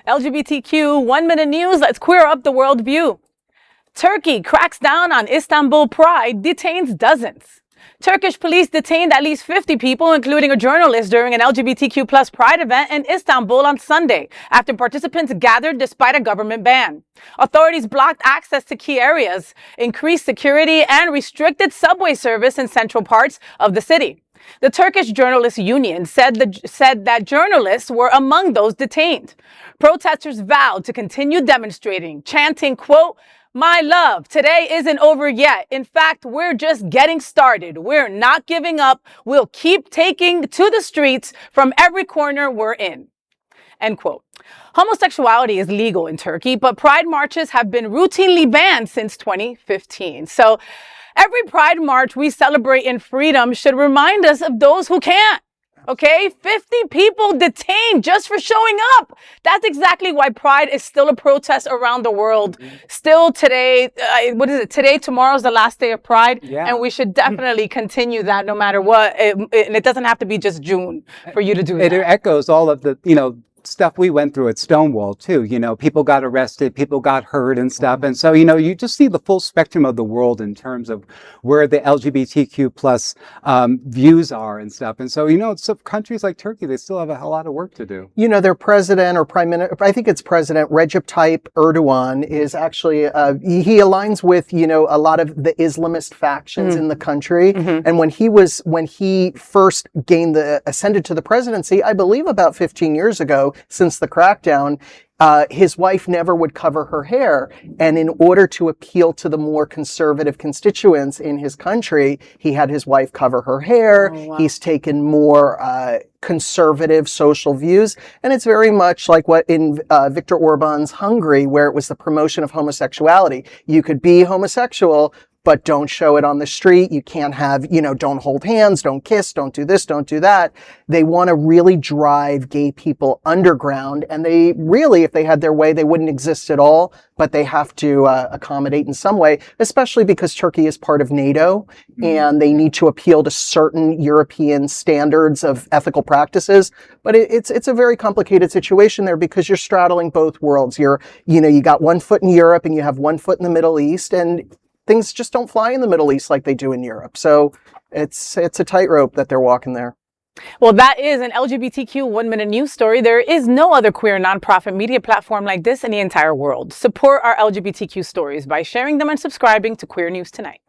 LGBTQ 1-minute news. Let's queer up the world view. Turkey cracks down on Istanbul Pride, detains dozens. Turkish police detained at least 50 people, including a journalist, during an LGBTQ plus Pride event in Istanbul on Sunday, after participants gathered despite a government ban. Authorities blocked access to key areas, increased security, and restricted subway service in central parts of the city. The Turkish Journalists Union said that journalists were among those detained. Protesters vowed to continue demonstrating, chanting, quote, "My love, today isn't over yet. In fact, we're just getting started. We're not giving up. We'll keep taking to the streets from every corner we're in." End quote. Homosexuality is legal in Turkey, but pride marches have been routinely banned since 2015. So every pride march we celebrate in freedom should remind us of those who can't. Okay, 50 people detained just for showing up. That's exactly why Pride is still a protest around the world. Still today, Today, tomorrow's the last day of Pride. Yeah. And we should definitely continue that no matter what. And it doesn't have to be just June for you to do that. It echoes all of the, stuff we went through at Stonewall too. People got arrested, people got hurt and stuff. And so, you just see the full spectrum of the world in terms of where the LGBTQ plus views are and stuff. And so, some countries like Turkey, they still have a lot of work to do. Their president or prime minister, I think it's President Recep Tayyip Erdogan is actually, he aligns with, a lot of the Islamist factions in the country. And when he first ascended to the presidency, I believe about 15 years ago, since the crackdown, his wife never would cover her hair. And in order to appeal to the more conservative constituents in his country, he had his wife cover her hair. Oh, wow. He's taken more conservative social views. And it's very much like what in Viktor Orban's Hungary, where it was the promotion of homosexuality. You could be homosexual, but don't show it on the street. You can't have, don't hold hands, don't kiss, don't do this, don't do that. They want to really drive gay people underground. And they really, if they had their way, they wouldn't exist at all. But they have to accommodate in some way, especially because Turkey is part of NATO and they need to appeal to certain European standards of ethical practices. But it's a very complicated situation there because you're straddling both worlds. You got one foot in Europe and you have one foot in the Middle East, and things just don't fly in the Middle East like they do in Europe. So it's a tightrope that they're walking there. Well, that is an LGBTQ 1-minute news story. There is no other queer nonprofit media platform like this in the entire world. Support our LGBTQ stories by sharing them and subscribing to Queer News Tonight.